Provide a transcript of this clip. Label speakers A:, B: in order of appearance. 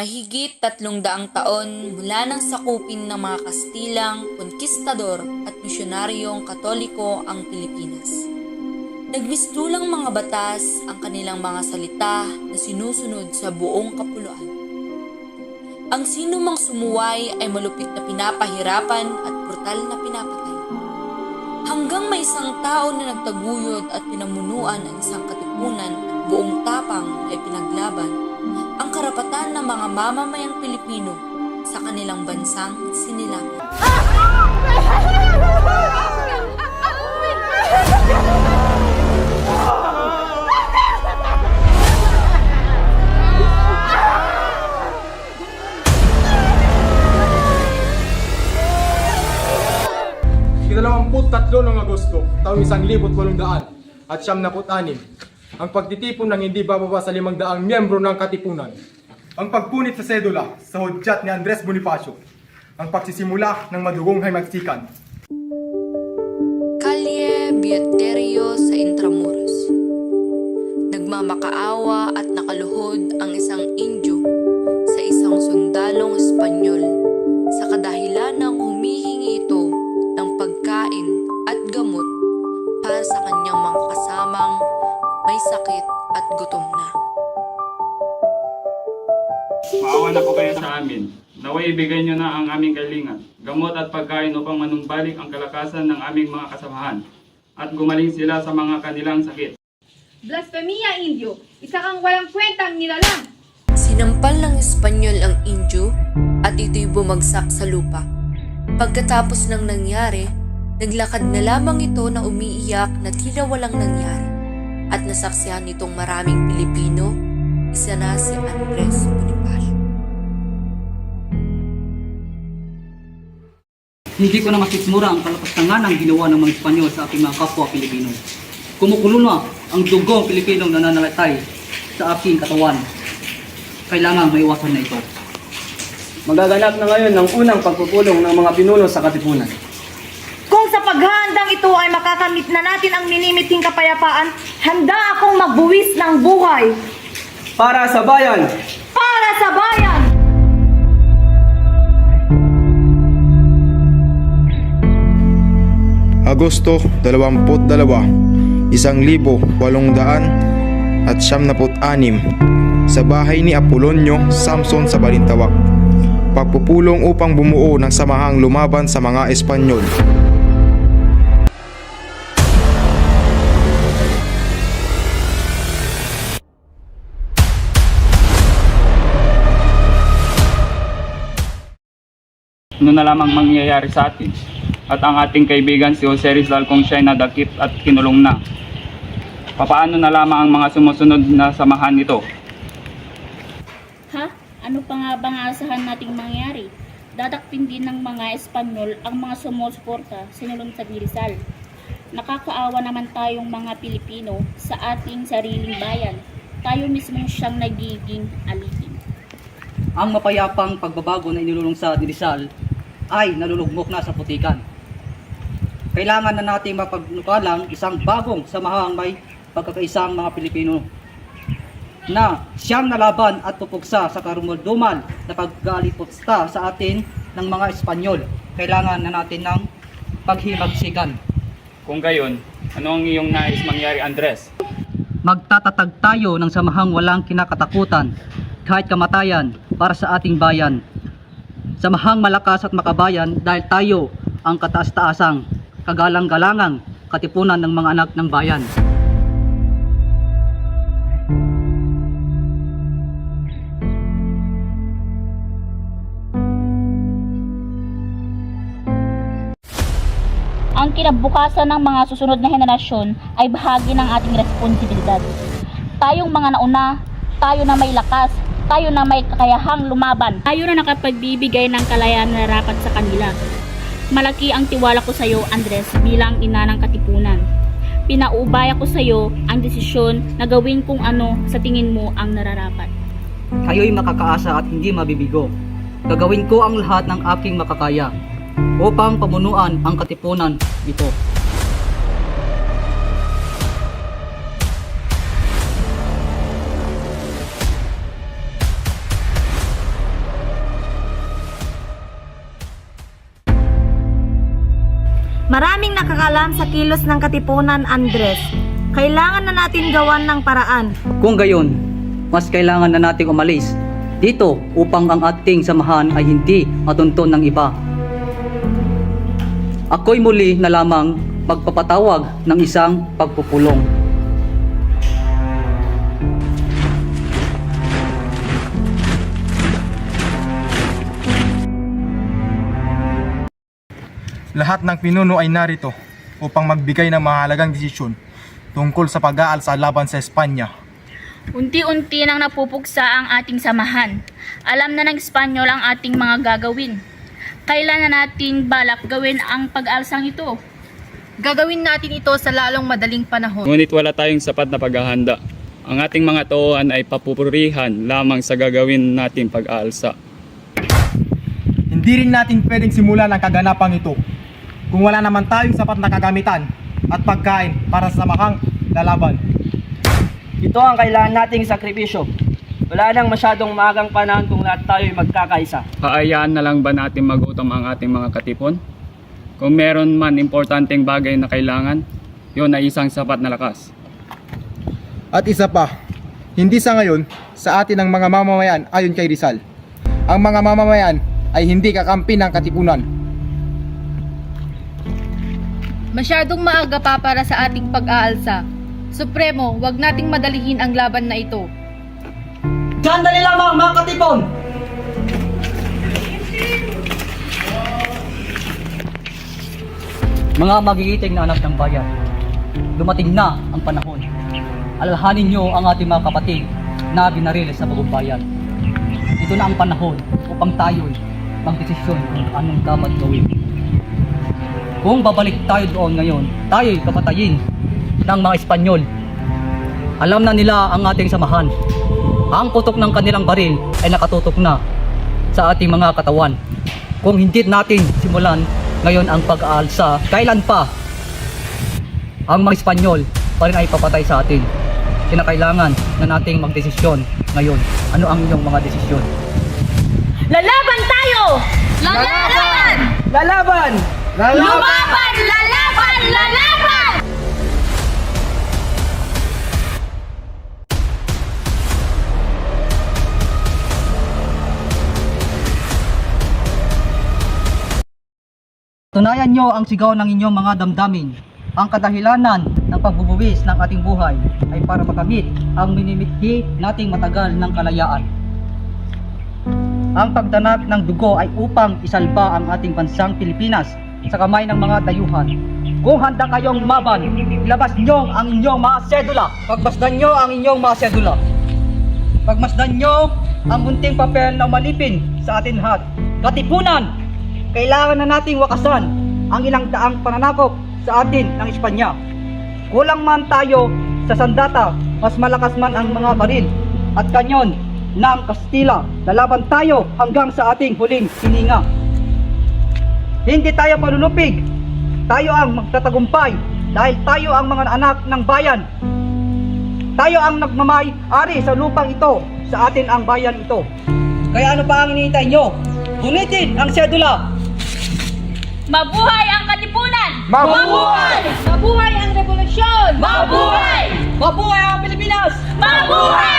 A: Mahigit 300 taon mula nang sakupin ng mga Kastilang, konkistador at misyonaryong Katoliko ang Pilipinas. Nagmistulang mga batas ang kanilang mga salita na sinusunod sa buong kapuluan. Ang sinumang sumuway ay malupit na pinapahirapan at brutal na pinapatay. Hanggang may isang tao na nagtaguyod at pinamunuan ang isang katipunan at buong tapang ay pinaglaban ang karapatan ng mga mamamayang Pilipino sa kanilang bansang sinilangan.
B: Ikadalawamput-tatlo ng Agosto, taong 1800 at 1976, ang pagtitipon ng hindi bababa sa 500 miyembro ng katipunan. Ang pagpunit sa sedula sa hudyat ni Andres Bonifacio. Ang pagsisimula ng madugong himagsikan.
A: Kalye Bioterio sa Intramuros. Nagmamakaawa at nakaluhod ang isang Indio sa isang sundalong Espanyol sa kadahilan ng humihingi ito ng pagkain at gamot para sa kanyang mga kasamang may sakit at gutom na.
C: Maawa na po kayo sa amin. Naway ibigay nyo na ang aming kalingan, gamot at pagkain upang manumbalik ang kalakasan ng aming mga kasamahan at gumaling sila sa mga kanilang sakit.
D: Blasphemia, Indio! Isa kang walang kwentang nilalang!
A: Sinampal ng Espanyol ang Indio at ito'y bumagsak sa lupa. Pagkatapos ng nangyari, naglakad na lamang ito na umiiyak na tila walang nangyari at nasaksihan itong maraming Pilipino, isa na si Andres Bonifacio.
E: Hindi ko na makikmura ang kalapastangan ng ginawa ng mga Espanyol sa aking mga kapwa Pilipino. Kumukulo na ang dugong Pilipinong nananalatay sa aking katawan. Kailangan maiwasan na ito.
F: Magaganap na ngayon ng unang pagpupulong ng mga pinuno sa Katipunan.
D: Kung sa paghahandang ito ay makakamit na natin ang minimiting kapayapaan, handa akong magbuwis ng buhay.
F: Para sa bayan!
D: Para sa bayan!
G: Agosto 22, 1876 sa bahay ni Apolonio Samson sa Balintawak. Pagpupulong upang bumuo ng samahang lumaban sa mga Espanyol.
C: Ano na lamang mangyayari sa atin? At ang ating kaibigan si Jose Rizal kung siya'y nadakip at kinulong na. Papaano na lamang ang mga sumusunod na samahan nito?
H: Ha? Ano pa nga bang aasahan nating mangyari? Dadakpin din ng mga Espanyol ang mga sumusuporta sa Nilunsad ni Rizal. Nakakaawa naman tayong mga Pilipino sa ating sariling bayan. Tayo mismo siyang nagiging alipin.
E: Ang mapayapang pagbabago na inilulunsad ni Rizal ay nalulugmok na sa putikan. Kailangan na nating mapagnukalang isang bagong samahang may pagkakaisang mga Pilipino na siyang nalaban at pupugsa sa karumulduman na paggalipusta sa atin ng mga Espanyol. Kailangan na natin ng paghimagsikan.
C: Kung gayon, ano ang iyong nais mangyari, Andres?
E: Magtatatag tayo ng samahang walang kinakatakutan kahit kamatayan para sa ating bayan. Samahang malakas at makabayan dahil tayo ang kataas-taasang, kagalang-galangang katipunan ng mga anak ng bayan.
H: Ang kinabukasan ng mga susunod na henerasyon ay bahagi ng ating responsibilidad. Tayong mga nauna, tayo na may lakas, tayo na may kakayahang lumaban. Tayo na nakapagbibigay ng kalayaan na rapat sa kanila. Malaki ang tiwala ko sa iyo, Andres, bilang ina ng katipunan. Pinaubaya ko sa iyo ang desisyon na gawin kung ano sa tingin mo ang nararapat.
E: Kayo'y makakaasa at hindi mabibigo. Gagawin ko ang lahat ng aking makakaya upang pamunuan ang katipunan ito.
D: nakakalam sa kilos ng Katipunan, Andres. Kailangan na natin gawan ng paraan.
E: Kung gayon, mas kailangan na nating umalis dito upang ang ating samahan ay hindi matunton ng iba. Ako'y muli na lamang magpapatawag ng isang pagpupulong.
B: Lahat ng pinuno ay narito upang magbigay ng mahalagang desisyon tungkol sa pag-aalsa laban sa Espanya.
H: Unti-unti nang napupugsa ang ating samahan. Alam na ng Espanyol ang ating mga gagawin. Kailan na natin balak gawin ang pag-alsang ito?
I: Gagawin natin ito sa lalong madaling panahon.
C: Ngunit wala tayong sapat na paghahanda. Ang ating mga tauhan ay papupurihan lamang sa gagawin nating pag-aalsa.
B: Hindi rin natin pwedeng simulan ang kaganapang ito kung wala naman tayong sapat na kagamitan at pagkain para sa samahang lalaban.
F: Ito ang kailangan nating sakripisyo. Wala nang masyadong maagang panahon kung lahat tayo'y magkakaisa.
C: Paayaan na lang ba natin magutom ang ating mga katipon? Kung meron man importanteng bagay na kailangan, yun ay isang sapat na lakas.
B: At isa pa, hindi sa ngayon sa atin ang mga mamamayan ayon kay Rizal. Ang mga mamamayan ay hindi kakampi ng Katipunan.
I: Masyadong maaga pa para sa ating pag-aalsa. Supremo, wag nating madalihin ang laban na ito.
E: Sandali lamang mga katipon! Mga magigiting na anak ng bayan, dumating na ang panahon. Alalahanin niyo ang ating mga kapatid na binaril sa buong bayan. Ito na ang panahon upang tayo'y magdesisyon kung anong dapat gawin. Kung babalik tayo doon ngayon, tayo'y kapatayin ng mga Espanyol. Alam na nila ang ating samahan. Ang putok ng kanilang baril ay nakatutok na sa ating mga katawan. Kung hindi natin simulan ngayon ang pag-aalsa, kailan pa ang mga Espanyol pa rin ay papatay sa atin. Kinakailangan na nating magdesisyon ngayon. Ano ang inyong mga desisyon?
D: Lalaban tayo!
I: Lalaban!
F: Lalaban!
D: Lumaban! Lalaban! Lalaban!
E: Tunayan nyo ang sigaw ng inyong mga damdamin. Ang kadahilanan ng pagbubuwis ng ating buhay ay para makamit ang minimithi nating matagal ng kalayaan. Ang pagdanap ng dugo ay upang isalba ang ating bansang Pilipinas sa kamay ng mga dayuhan. Kung handa kayong lumaban, ilabas nyo ang inyong mga sedula. Pagmasdan nyo ang inyong mga sedula. Pagmasdan nyo ang munting papel na umalipin sa atin lahat. Katipunan! Kailangan na nating wakasan ang ilang daang pananakop sa atin ng Espanya. Kulang man tayo sa sandata, mas malakas man ang mga baril at kanyon ng Kastila. Lalaban tayo hanggang sa ating huling hininga. Hindi tayo malulupig. Tayo ang magtatagumpay dahil tayo ang mga anak ng bayan. Tayo ang nagmamay-ari sa lupang ito, sa atin ang bayan ito. Kaya ano pa ang hinihintay nyo? Gunitin ang sedula!
H: Mabuhay ang Katipunan!
B: Mabuhay!
I: Mabuhay ang revolusyon!
H: Mabuhay!
E: Mabuhay ang Pilipinas!
H: Mabuhay!